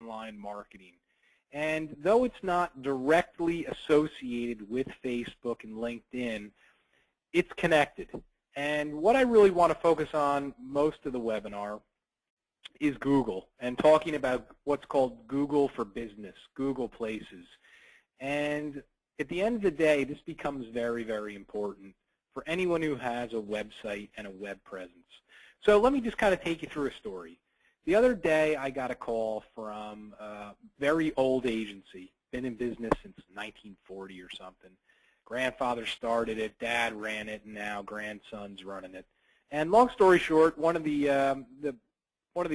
online marketing. And though it's not directly associated with Facebook and LinkedIn, it's connected. And what I really want to focus on most of the webinar is Google, and talking about what's called Google for Business, Google Places. And at the end of the day, this becomes very, very important for anyone who has a website and a web presence. So let me just kind of take you through a story. The other day, I got a call from a very old agency, been in business since 1940 or something. Grandfather started it, dad ran it, and now grandson's running it. And long story short, one of the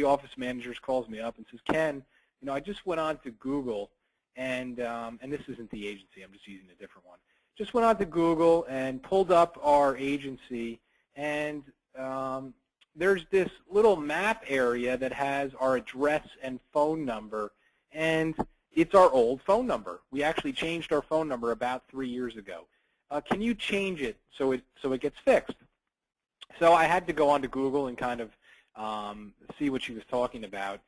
office managers calls me up and says, Ken, you know, I just went on to Google, and this isn't the agency, I'm just using a different one. Just went on to Google and pulled up our agency, and there's this little map area that has our address and phone number, and it's our old phone number. We actually changed our phone number about 3 years ago. Can you change it so it gets fixed? So I had to go onto Google and kind of see what she was talking about.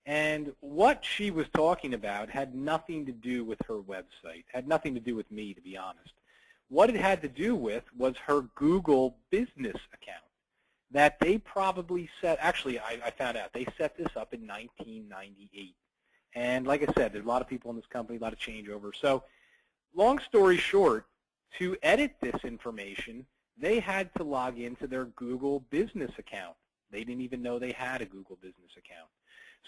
And what she was talking about had nothing to do with her website, had nothing to do with me, to be honest. What it had to do with was her Google business account that they probably set, actually I found out, they set this up in 1998. And like I said, there's a lot of people in this company, a lot of changeover. So long story short, to edit this information, they had to log into their Google business account. They didn't even know they had a Google business account.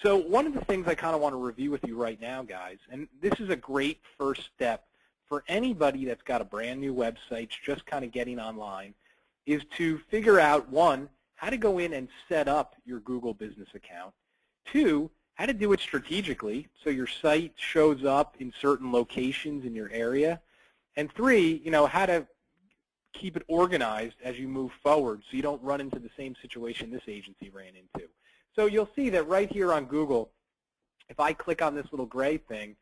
So one of the things I kind of want to review with you right now, guys, and this is a great first step for anybody that's got a brand new website, just kind of getting online, is to figure out, one, how to go in and set up your Google business account. Two, how to do it strategically so your site shows up in certain locations in your area. And three, you know, how to keep it organized as you move forward so you don't run into the same situation this agency ran into. So you'll see that right here on Google, if I click on this little gray thing,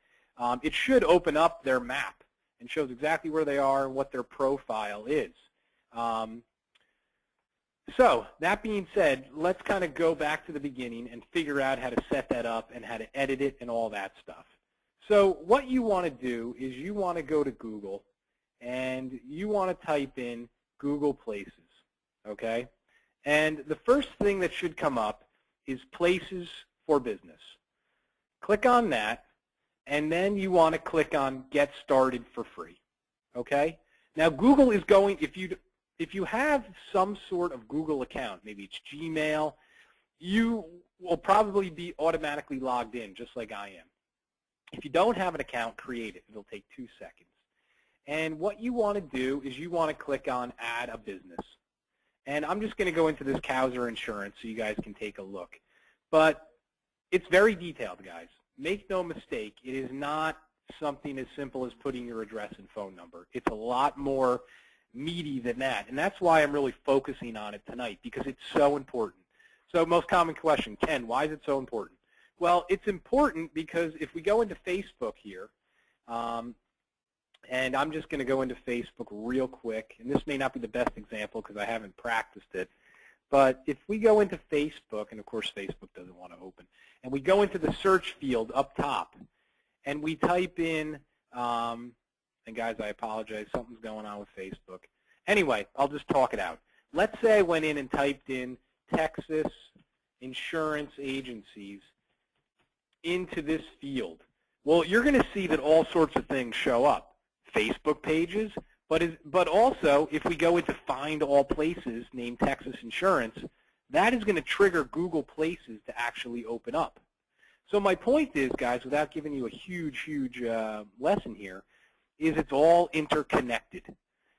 it should open up their map and shows exactly where they are and what their profile is. So that being said, let's kind of go back to the beginning and figure out how to set that up and how to edit it and all that stuff. So what you want to do is you want to go to Google and you want to type in Google Places, okay? And the first thing that should come up is Places for Business. Click on that, and then you want to click on Get Started for Free, okay? Now Google is going, if you have some sort of Google account, maybe it's Gmail, you will probably be automatically logged in, just like I am. If you don't have an account, create it. It'll take 2 seconds. And what you want to do is you want to click on Add a Business. And I'm just going to go into this Cowser Insurance so you guys can take a look. But it's very detailed, guys. Make no mistake, it is not something as simple as putting your address and phone number. It's a lot more meaty than that. And that's why I'm really focusing on it tonight, because it's so important. So most common question, Ken, why is it so important? Well, it's important because if we go into Facebook here, and I'm just going to go into Facebook real quick, and this may not be the best example because I haven't practiced it, but if we go into Facebook, and of course Facebook doesn't want to open, and we go into the search field up top, and we type in, and guys, I apologize, something's going on with Facebook. Anyway, I'll just talk it out. Let's say I went in and typed in Texas insurance agencies into this field. Well, you're going to see that all sorts of things show up. Facebook pages, but also if we go into Find All Places named Texas Insurance, that is going to trigger Google Places to actually open up. So my point is, guys, without giving you a huge lesson here, is it's all interconnected.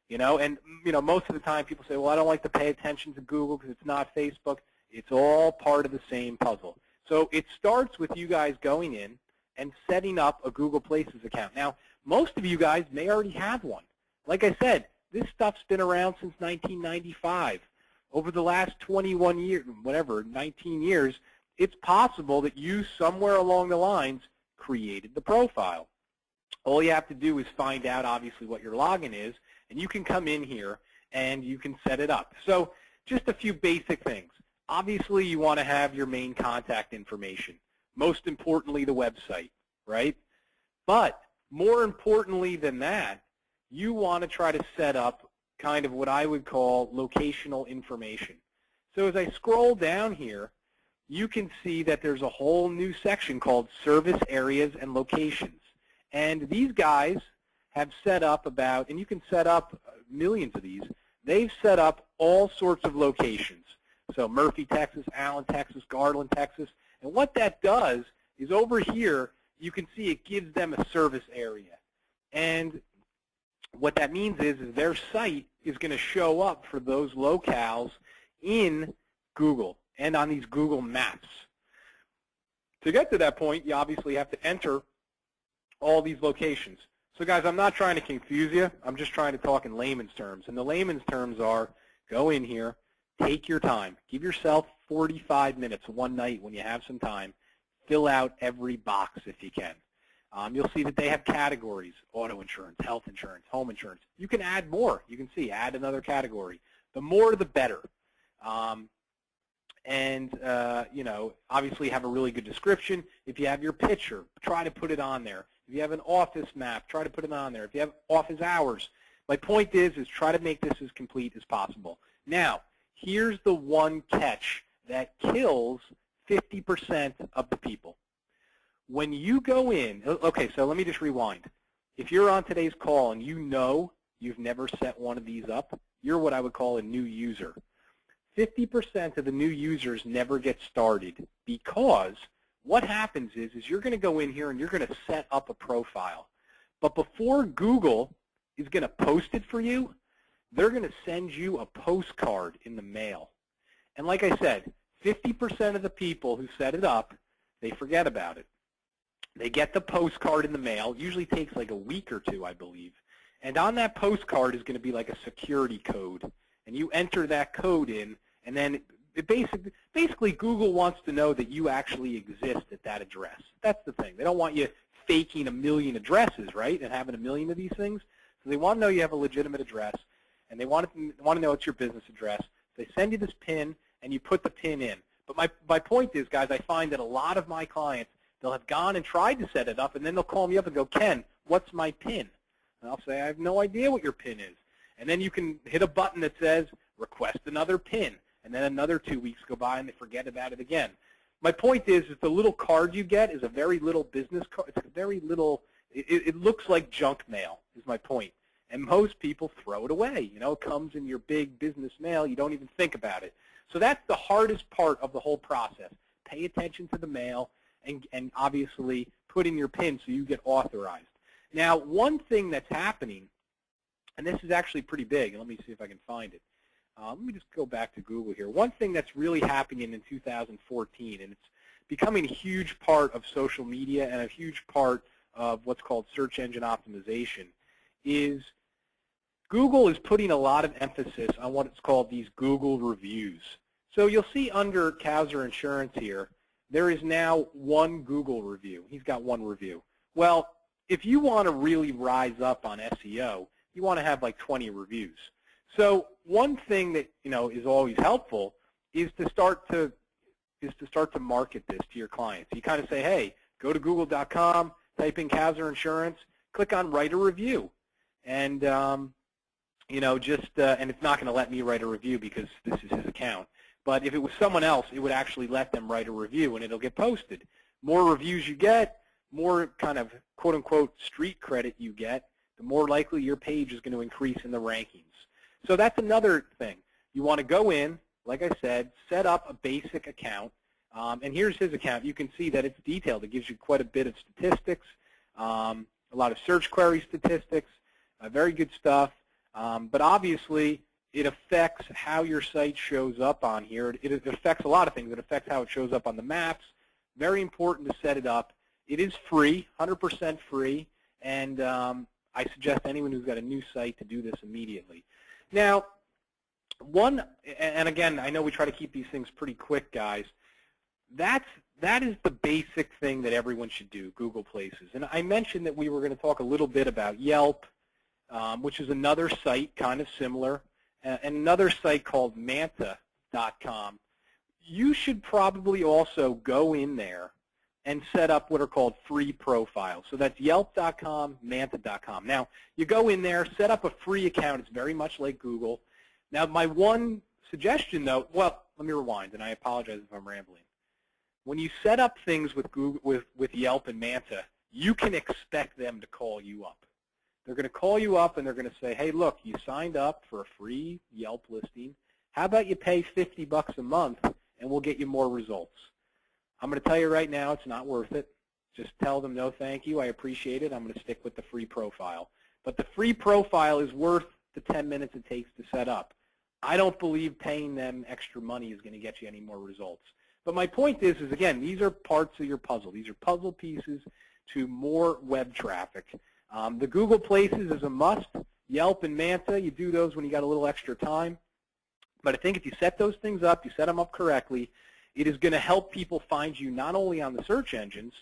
You know, and you know, most of the time people say, well, I don't like to pay attention to Google because it's not Facebook. It's all part of the same puzzle. So it starts with you guys going in and setting up a Google Places account. Now, most of you guys may already have one. Like I said, this stuff's been around since 1995. Over the last 21 years, whatever, 19 years, it's possible that you somewhere along the lines created the profile. All you have to do is find out, obviously, what your login is, and you can come in here and you can set it up. So just a few basic things. Obviously, you want to have your main contact information. most importantly the website, right? But more importantly than that, you want to try to set up kind of what I would call locational information. So as I scroll down here, you can see that there's a whole new section called Service Areas and Locations. And these guys have set up about, and you can set up millions of these, they've set up all sorts of locations. So Murphy, Texas, Allen, Texas, Garland, Texas. And what that does is over here, you can see it gives them a service area. And what that means is their site is going to show up for those locales in Google and on these Google Maps. To get to that point, you obviously have to enter all these locations. So guys, I'm not trying to confuse you. I'm just trying to talk in layman's terms. And the layman's terms are, go in here, take your time. Give yourself 45 minutes one night when you have some time. Fill out every box if you can. You'll see that they have categories: auto insurance, health insurance, home insurance. You can add more. You can see, add another category. The more, the better. You know, obviously have a really good description. If you have your picture, try to put it on there. If you have an office map, try to put it on there. If you have office hours, my point is try to make this as complete as possible. Now, here's the one catch that kills 50% of the people. When you go in, okay, so let me just rewind. If you're on today's call and you know you've never set one of these up, you're what I would call a new user. 50% of the new users never get started because what happens is you're going to go in here and you're going to set up a profile. But before Google is going to post it for you, they're going to send you a postcard in the mail. And like I said, 50% of the people who set it up, they forget about it. They get the postcard in the mail. It usually takes like a week or two, I believe. And on that postcard is going to be like a security code. And you enter that code in, and then it basically Google wants to know that you actually exist at that address. That's the thing. They don't want you faking a million addresses, right, and having a million of these things. So they want to know you have a legitimate address, and they want to know it's your business address. They send you this PIN, and you put the PIN in. But my point is, guys, I find that a lot of my clients, they'll have gone and tried to set it up, and then they'll call me up and go, Ken, what's my PIN? And I'll say, I have no idea what your PIN is. And then you can hit a button that says, request another PIN. And then another 2 weeks go by, and they forget about it again. My point is the little card you get is a very little business card. It's a very little, it looks like junk mail is my point. And most people throw it away. You know, it comes in your big business mail. You don't even think about it. So that's the hardest part of the whole process. Pay attention to the mail and obviously put in your PIN so you get authorized. Now, one thing that's happening, and this is actually pretty big, and let me see if I can find it. Let me just go back to Google here. One thing that's really happening in 2014, and it's becoming a huge part of social media and a huge part of what's called search engine optimization, is Google is putting a lot of emphasis on what's called these Google reviews. So you'll see under Kauser Insurance here, there is now one Google review. He's got one review. Well, if you want to really rise up on SEO, you want to have like 20 reviews. So one thing that is always helpful is to start to market this to your clients. You kind of say, hey, go to google.com, type in Kauser Insurance, click on write a review, and and it's not going to let me write a review because this is his account. But if it was someone else, it would actually let them write a review, and it'll get posted. More reviews you get, more kind of quote-unquote street credit you get, the more likely your page is going to increase in the rankings. So that's another thing. You want to go in, like I said, set up a basic account. And here's his account. You can see that it's detailed. It gives you quite a bit of statistics, a lot of search query statistics, very good stuff. But obviously, it affects how your site shows up on here. It affects a lot of things. It affects how it shows up on the maps. Very important to set it up. It is free, 100% free, and I suggest anyone who's got a new site to do this immediately. Now, and again, I know we try to keep these things pretty quick, guys. That is the basic thing that everyone should do, Google Places. And I mentioned that we were going to talk a little bit about Yelp, which is another site kind of similar, and another site called Manta.com. You should probably also go in there and set up what are called free profiles. So that's Yelp.com, Manta.com. Now, you go in there, set up a free account. It's very much like Google. Now, my one suggestion, though, well, let me rewind, and I apologize if I'm rambling. When you set up things with Google, with Yelp and Manta, you can expect them to call you up. They're going to call you up, and they're going to say, hey, look, you signed up for a free Yelp listing. How about you pay $50 a month, and we'll get you more results? I'm going to tell you right now, it's not worth it. Just tell them, no, thank you. I appreciate it. I'm going to stick with the free profile. But the free profile is worth the 10 minutes it takes to set up. I don't believe paying them extra money is going to get you any more results. But my point is again, these are parts of your puzzle. These are puzzle pieces to more web traffic. The Google Places is a must. Yelp and Manta, you do those when you got a little extra time. But I think if you set those things up, you set them up correctly, it is going to help people find you not only on the search engines,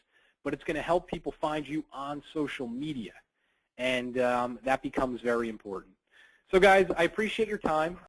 but it's going to help people find you on social media. And that becomes very important. So guys, I appreciate your time.